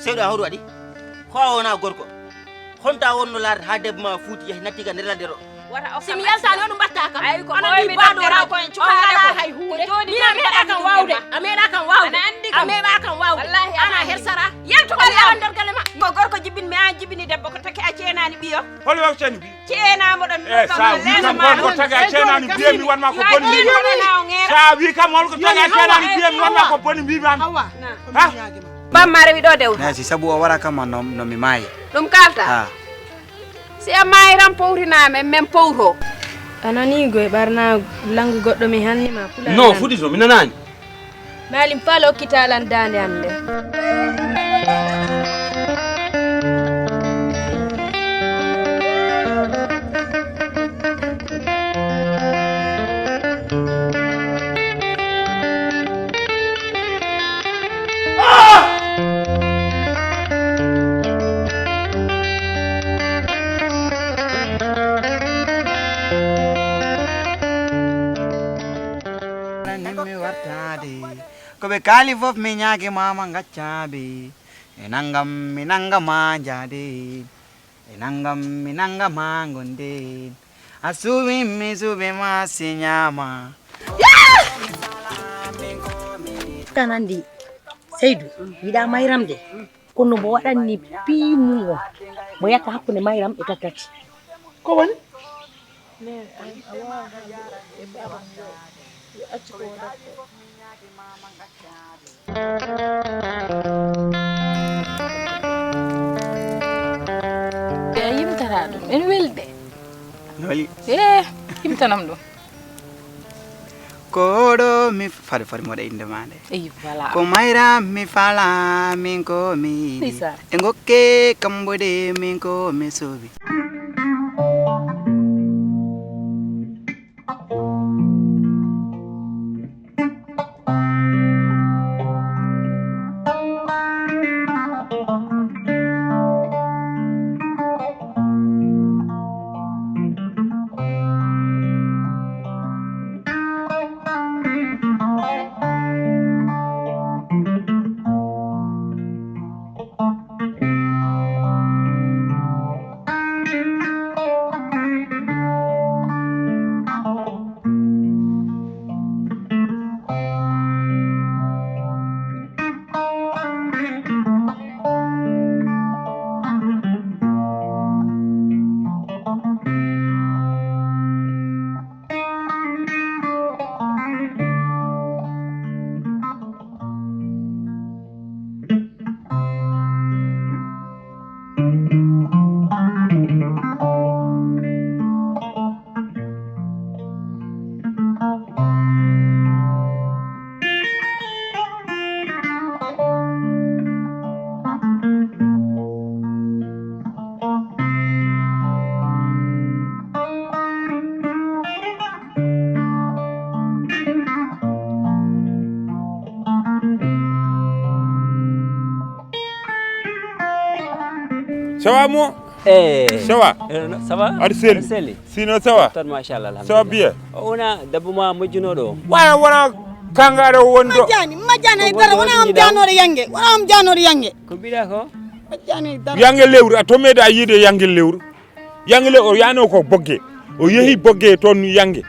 sewdo hawru adi ko wona gorko honta wonno laade ha debbo ma fuuti yahi natti ga nder ladde ro simi yalta no mbatta kam ana ni baado ra ko en cukala hay huude mina meeda kan wawde ameda kan wawde ameba kan wawde wallahi ana hersara yalto ko yander galema ko gorko jibin mi an jibini debbo ko taki a ceenani biyo hol wax ceen bi ceena mo don sa wi kam ko taki a ceenani biyo mi wanma ko bonni sa wi kam hol ko taki a ceenani biyo mi wanma ko bonni bi bam ha bam mare wi do dew na si sabu o wara kam no mi mayi dum kalta si amay ram powriname même powro anani goy barna langu goddo mi hannima pula no fudi to mi nanani malim falo kitalan dande ande Kobe kali fof mi nyaage mama ngaccabe enangam minanga manjade enangam minanga mangonde asumi mi sube masinyama kanandi Seydou wida mayram de kono bo wadanni pimu mo yakka hakkunde mayram e tatati ko woni yimtara dum en welde noli yimtanam dum kodo mi fare moda inde mande voilà ko mayram mi fala min ko mi ngokke kambode min ko mi sobi Ça va moi? Ça va? Ça va? Arseli. Sinon ça va? Machallah. Ça va bien. Ona dabuma mujjuno do. Wana kangaro wondo. Majani dara wana am janore yange. Ko bida ko? Majani dara. Yange lewru atomeda yide yange lewru. Yange le o yano ko bogge. O yehi bogge ton yange.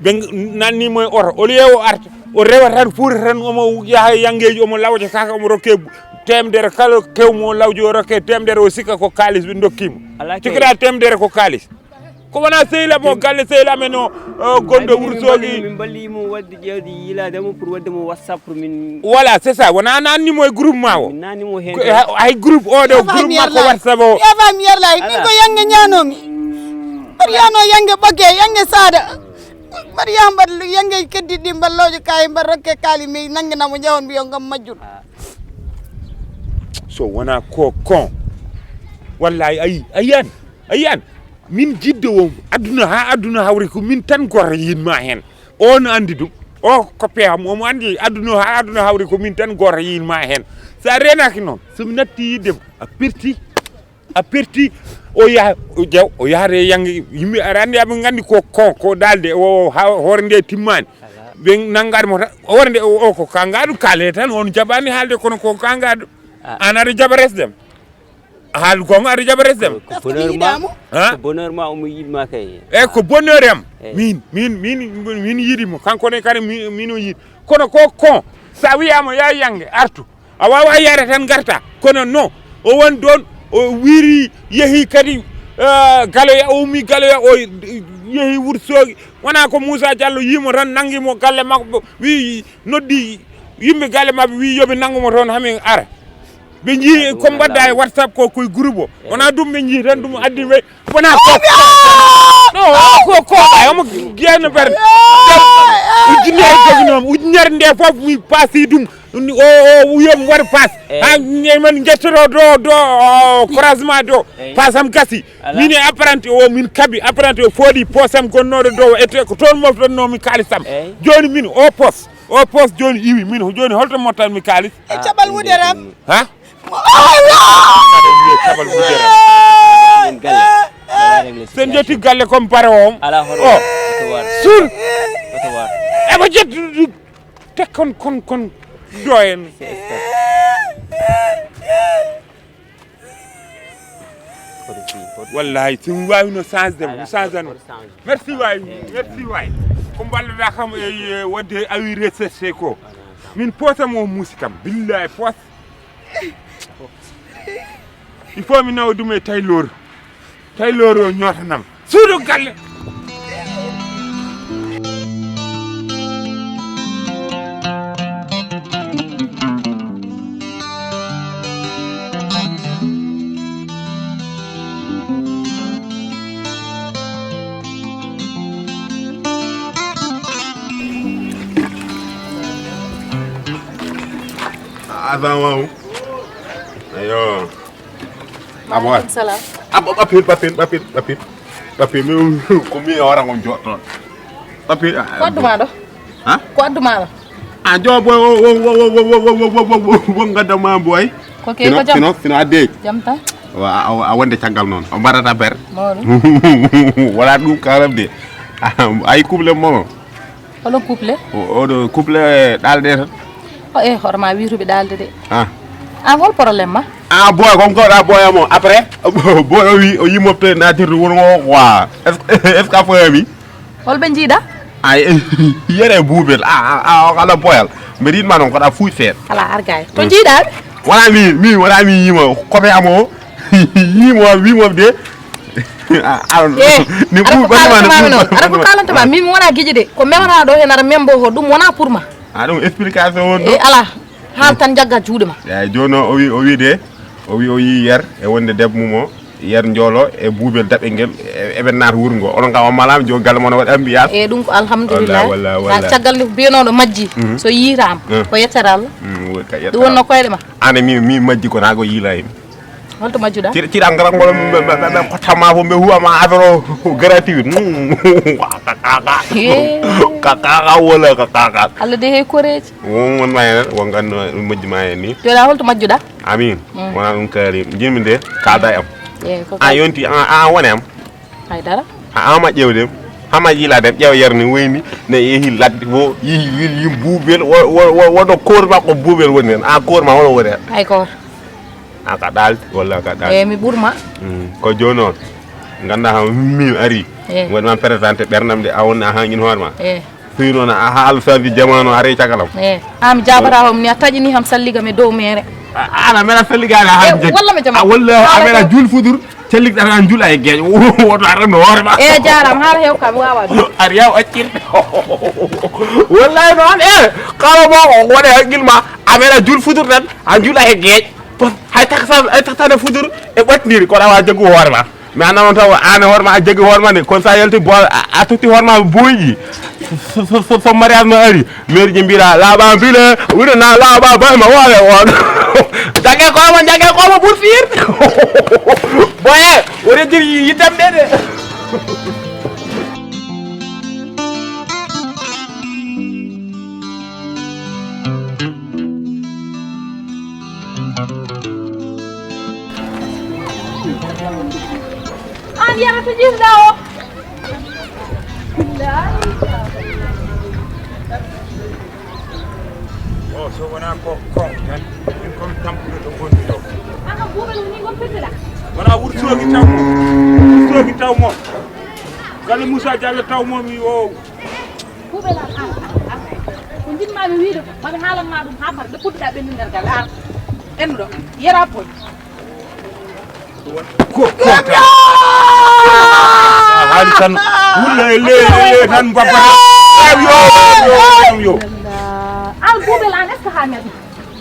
Be nanni moy oro. O lewo arta. O rewa tan fuuri tan omo yaha yangeji omo lawde kaka omo rokke temdere kala kewmo lawji o rokke temdere o sika ko kalis be dokkimo tikira temdere ko kalis ko wana seyla mo galle seyla men o gondo wursogi min balli mo wadde jewdi yilade mo pour wadde mo whatsapp pour min voilà c'est ça wana nanni moy groupe ma o nanni mo hen ay groupe o do groupe ma ko whatsapp o ya fam yerlay min ko yange nyanomi Mariano yange bogge yange sada Mariam bal yange keddidi ballojo kay mbar rokke kali mi nangina mo jawon biyo ngam majjul so wana ko kon wallahi ayan min jiddo won aduna hawri ko min tan gor yinma hen on andi dum o ko peam mo andi aduna hawri ko min tan gor yinma hen sa renaki non sum natti yidem a perti o yaare yangi yimbe arande am ngandi ko kon ko dalde o horde timmani be nangar mo horde o ko kangadu kale tan on jabani halde kono ko kangadu an aɗa jaɓa resdem haal gonga aɗa jaɓa resdem ko bonheur ma omo yiɗma kay eyyi ko bonheur am min yiɗimo kankone kadi min o yiɗi kono ko kon sa wiyama ya yange artu a wawa yare tan garta kono non o won ɗon o wiri yeehi kadi galoya o ummi galoya o yeehi Wourossogui wona ko Moussa Diallo yimo tan nanguimo galle makko wi noddi yimɓe galle mabɓe wi yoɓe nangumo toon hamin ara ɓe jii ko mbaɗɗa e WhatsApp ko koye groupe o wona ɗum ɓe jii tan ɗum addi ɓe wona ko omo gueno ɓerde ujunere joguinomi ujunere nde foof mi paasi ɗum o yomi waɗa passe ha men jettoto do croisement do pasam gasi min e apprenti o min kabi apprenti o fooɗi posam gonnoɗo dow ete ko toon moftannomi kalisam joni min o poste joni iwi min joni holto mottanmi kalis e caɓal wuderam ha caɓal wuderam sen jetti galle comme pare om sur eko jettudu tek kon doyen wallahi sin wawino change dem change an merci way ko balloɗa kam e wadde awi recherché ko min poosam o muusi kam billahi poos il faut mi nawa ɗum e taylor o ñootanam suudu galle Assalamu ayo Abo salam. Bapin mi ko mi ora ngon jotto. Bapin Ko adduma do? Ha? Ko adduma do? Ah jo boy wo ngada ma boy. Ko ke ko jam. Sino ade. Jam ta? Wa a wonde tagal non. O barata ber. Modu. Wala dum karam de. Ay couple mo. Holo couple? O do couple dalde tan. O e horma wiruɓe dalde de. Ah. An hol problème ma? Ah boy comme ko da boy mo après boy o wi mo pe na dir won wa est-ce que fa mi Hol be jiida? ay yere buubel ala boyal mbeɗa yiɗma noon koɗa fuuj feet ala argay to jiiɗaɓe wona mi yimo koɓe amo yimo wimo de ni aɗa ko kalantama min mi wona guiƴi de ko memata ɗo hen aɗa membo ko ɗum wona pour ma ɗum explication won ɗo e ala haal tan jagga juuɗe ma eyi joni o wi de o yi yer e wonde debbo mum o yer njoolo e buubel daɓe ngel eɓen naata wuuro ngo onon kam o malama joni galle moon waɗi ambiyat e ɗum ko alhamdulillah caggal nde ko mbiyanoɗo majji so yiitama ko yettere Allah ɗum wonno koyɗe ma ane mi majji ko nago yiila hen holto majjuɗa ciɗa garangol ɓe kottama fo ɓe huwama affaire o gratuit kaka wala kaka Allah de hay koreji won ma hen won ganno majji ma hen ni joni holto majjuɗa amin wona ɗum kaari jimmi de kalda am ko yonti wone am haydara ama ƴewdem hama yiiladem ƴeew yerni woyni ne yeehi ladde fo yi buubel woɗo koor makko buubel woni hen koor ma hono woni hen hay koor ka ɗalde walla ka ɗalde mi ɓuurma ko joni noon ganda ha min ari waɗi man présenté ɓernam de a wonni a hañin hoorema soyi noon a haal sandi jamanu are cakalam mi jabata homni a taƴini ham salligam e dow mere ana meɗa salligade ha walla mi jama walla a meɗa juul fudur celligɗata tan juula e gueeƴo woto arano hoorema e jaram haala heew kam wawa ɗum ar yaw accirde wallahi noon kala mo o waɗe haqqille ma a meɗa juul fudur tan a juula e gueeƴ hay taktane fudur e ɓattidiri koɗa wawa jaggu hoorema mais annanon taw an hoorema a jaggi hoorema nde kono sa yalti bo a totti hoorema boyƴi so mariage ma ari maire ji mbiɗa laaɓa bile wiɗo na laaɓa bayma waale on jagge komo ɓuur fiir boye o rejiri yitam ɗe de an yarata jirɗa o so wona ko tan comme tampude ɗo gonɗi ɗo aka buuɓel ni gon firtida wona wursogi taw moom galle Moussa Diallo taw moom o buuɓel an ko jinmaɓe wiide maɓe haalanma ɗum ha par ɓe puɗɗiɗa ɓenndingal gal an enduɗo yera poy haali tan wulla e le tan babbata yo an buuɓel an est ce que ha men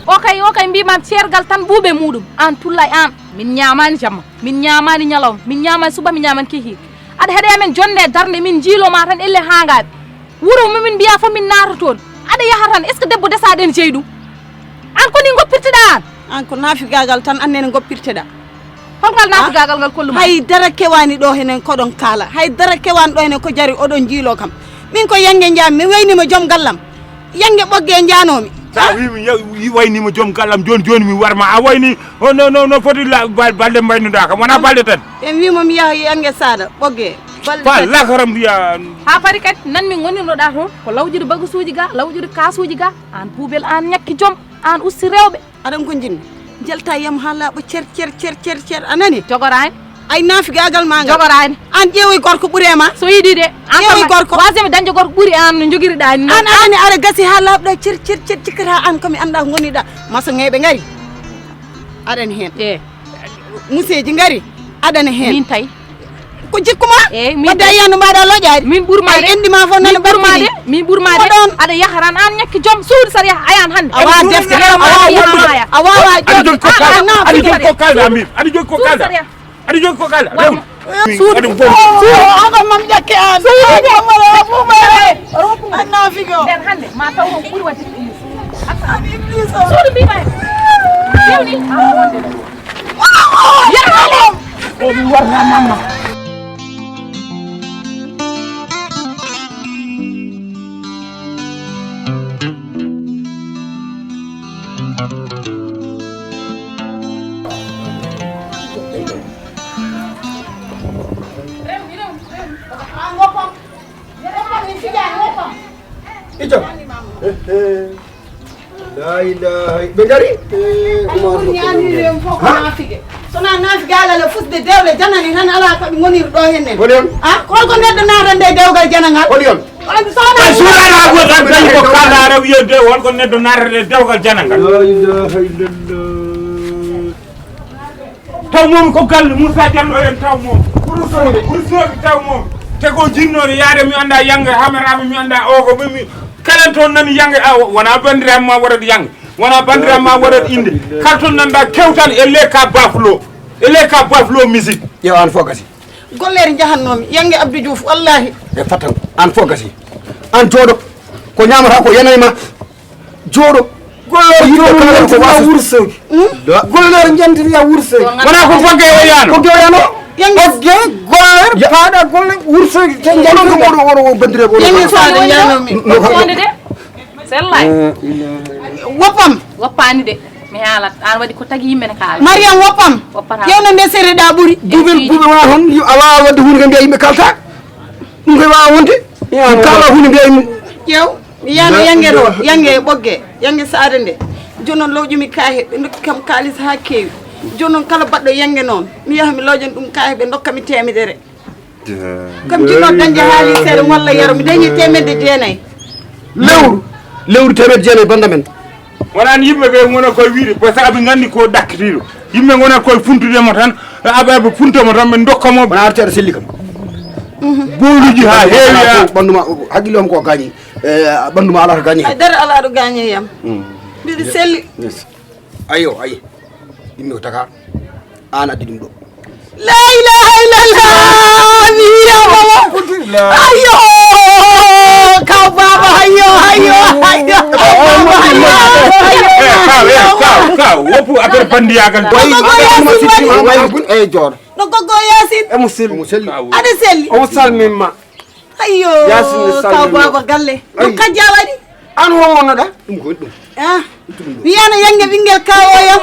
o kay mbimam ceergal tan buuɓe muɗum an tullay an min ñamani jamma min ñamani ñalawma min ñamani suba min ñamani kihi aɗa heeɗe amen jonde darde min jiiloma tan elle hangaɓe wuro momin mbiya fo min naata toon aɗa yaha tan est ce que debbo desaɗen jeeyi ɗum an koni goppirteɗa an ko naafigagal tan annene goppirteɗa holngal naafigagal ngal kolluma haydara kewani ɗo henen koɗon kaala haydara kewani ɗo henen ko jari oɗon jiilo kam min ko yangue jami mi waynima joom gallam yangue ɓoggue janomi sa wimi waynima joom gallam joni mi warma a wayni no foti balɗe mbaynuɗa kam wona balɗe tan ɓe wimo mi yaha yangue saada ɓoggue fa lakaram mbiya ha pari kadi nan min gonirnoɗa toon ko lawjude bagasuji ga lawjude kasuji ga an buubel an ñakki joom an usti rewɓe aɗan ko jinmi jalta yam ha laaɓa cer anani jogorani ay naafigagal ma ngal jogorani an ƴeewoy gorko ɓuurema so yiiɗi de an ƴeewoy gorko wasemi dañde gorko ɓuuri an no joguiriɗa ni an anani aɗa gasi ha laaɓɗa cer cikkata an komi anda ko gonirɗa maçonŋeɓe gaari aɗani hen museji gaari aɗani hen min tawi ko jikkuma min wadde yiyanno mbaɗa loƴade min ɓuurmade endima fof nana ɓuurmade min ɓuurmade aɗa yaharan an ñakki joom suudu saɗa yaha ayan hande a wawa deftere a wawa aɗa jogi ko kalda min aɗa jogi ko kalda aɗa jogi ko kalda suudu oko mam ƴakke an an naafigo nden hande ma taw ko ɓuuri wadde suudu mbima fewni o mi warna mamma Ijo. La ilaha ɓe gari ñamirem fof ko naafige sona naafige alala fusde dewle janani tan ala koɓe goniri ɗo hennen woni on a holko neɗɗo natande dewgal janangal woni on suuɗaɗa gotan dañi ko kalda rew yedde wonko neɗɗo natade dewgal janangal la ilaha illallah taw moom ko galle Moussa Diallo en taw moom ɓuuri taw moom te ko jinnode yaade mi anda yange hameraɓe mi anda o ko ɓemi kalen toon nani yange wona bandiram ma waɗat yange wona bandiram ma waɗat inde kala toon nanɗa kewtan elle ka baflo musique ƴeew an fof gasi gollere jahannomi yangue Abdou Diouf wallahi e fattan an fof gasi an jooɗo ko ñamata ko yanayma jooɗo gollere wursoki gollere jantiriya wursoki wona ko fogge o yano fogge o yano ɓogge gollere paaɗa golle wursoki te jalko oɗo bandireko yangue saada janomi wonde de sellay woppam woppani de mi haalat an waɗi ko tagui yimɓe ne kaala Mariam woppam yewno nde sereɗa ɓuuri buuɓe wona toon a wawa wadde hunde ko mbiya yimɓe kalta ɗum koye wawa wonde kala hunde mbiya yimɓe ƴeew mi yano yangue ɗo yangue ɓoggue yangue saada nde joni noon lowƴumi kaye ɓe dokki kam kalis ha kewi joni noon kala baɗɗo yangue noon mi yaha mi lowƴan ɗum kaye ɓe dokkami temedere kam jinno dañde haali seeɗa walla yaro mi dañi temedde jeenayyi lewru temedde jeenayyi banda men wonani yimɓe ɓe gona koye wiide par ce que aɓe gandi ko ɗakkitiɗo yimɓe gona koye funtudemo tan aɓe funtamo tan ɓe dokkamo wona arte aɗa selli kam boluji ha heewi ɓanduma haqqille om ko gañi ɓanduma ala to gañi haydara ala ɗo gañi yam mbiɗa selli ayo ayi yimɓe ko taka an addi ɗum ɗo la ilaha illallah mi yiyama ayo kaw baba kaw woppu affaire bandiyagal eyyi jooɗo no goggo Yasin emo selli aɗa selli omo salminma ayyo kaw baba galle ɗum kajja waɗi an ho wonnoɗa ɗum ko ɗum mi yano yangue ɓinguel kawoyam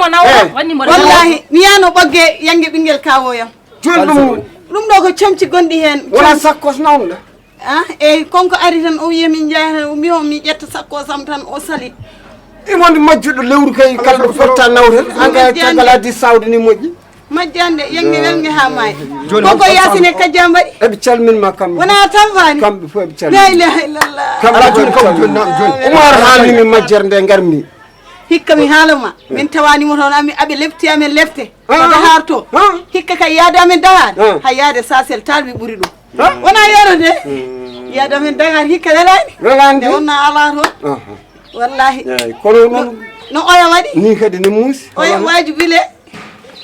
wallahi mi yano ɓogge yangue ɓinguel kawoyam joni ɗum ɗo ko comci gonɗi hen wona sakkos nawnoɗa eyyi konko ari tan o wiya min jaya tan o mbimo mi ƴetta sakkosam tan o sali imonde majjuɗo lewru kay kala ɗo fotta nawren anga tagaladi sawde ni moƴƴi majjande yangi welnge ha maayi koko yasine kajjam mbaɗi eɓe calminma kamɓe wona tan fani kamɓe fof eɓe la ilaha illallah kamɓe joni kam joni nam joni oumar haalnimi majjere nde garmi hikka mi haalama min tawanimo toon aɓe lefti amen lefte oɗo harto hikka kay yaade amen dagani ha yaade sasel talmi ɓuuri ɗum wona yarode yaade amen dagani hikka welani nde wonna ala toon wallahi kono noon no oya waɗi ni kadi ne muusi oya wajibile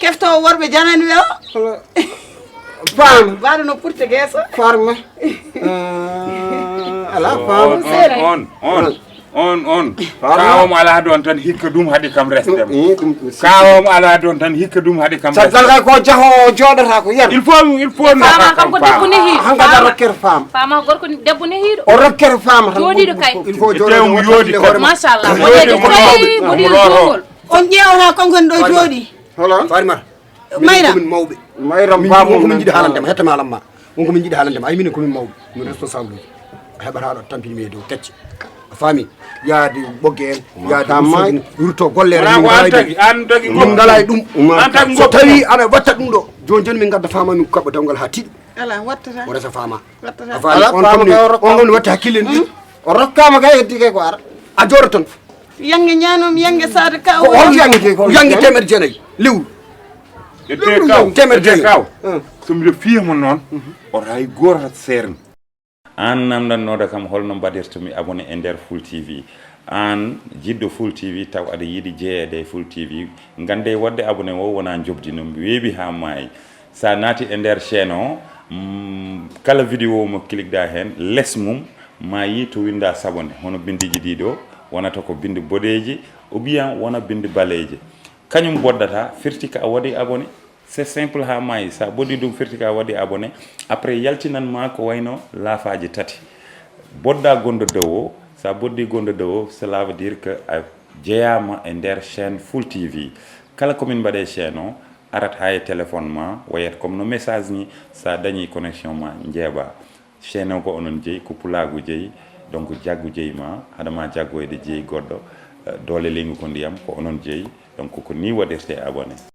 keftowo worɓe janani we o faama mbaɗo no ɓurte gueso farma ala faama on kawom ala don tan hikka dum haɗi kam resdem kawom ala don tan hikka dum haɗi kam sagal kay ko jaho joɗata ko yar il faut fama kanko debbo ne hiiɗo hanga rokkere faama fama gorko debbo ne hiiɗo o rokkere faama joɗiɗo kay il faut joɗiɗo yodi machallah moƴƴeɗo koy moɗi gongol on ƴewata konkon ɗo jooɗi hola mayra min mawɓe mayra bamo min jiɗi haalandema hettama alamma wonko min jiɗi haalandema ay minen komin mawɓe min responsable uji heɓata ɗo tampini do kecce fami yaade ɓogge en yaade wurto gollere min ngala e ɗum so tawi aɗa watta ɗum ɗo joni joni min gadda fama min kaɓɓa dawgal ha tiiɗi ala wattata o resa fama on gomni watta hakkille ndi o rokkama kay heddi kay ko ara a jooɗo ton yange ñanom yange saade ka ko on yange ko yange temedde jeenayyi lewru temedde jeenayyi kaw so mbiɗo fiyamo noon oto hay goto seerne an namdannoɗo kam holno mbaɗirtomi abonné e nder Full TV an jiɗɗo Full TV taw aɗa yiiɗi jeeyede e Full TV gande wadde abonné o wona jobdi no weeɓi ha maayi sa naati e nder chaîne o kala vidéo mo cliqueɗa hen less mum ma yi to winda sabone hono bindiji ɗiɗo wonata ko bindi boɗeji ou bien wona bindi baleji kañum boddata firti ka a waɗi abonné c'est simple ha maayi sa boddi ɗum firti ka waɗi abonné après yaltinanma ko wayno laafaji tati bodda gonɗo dow o sa boddi gonɗo dow o cela veut dire que a jeeyama e nder chaîne Full TV kala komin mbaɗe chaîne o arat ha e téléphone ma wayat comme no message ni sa dañi connexion ma jeeɓa chaîne o ko onon jeeyi ko pulagu jeeyi donc jaggu jeeyi ma haɗama jaggoyde jeeyi goɗɗo doole leygu ko ndiyam ko onon jeeyi donc ko ni waɗirte abonné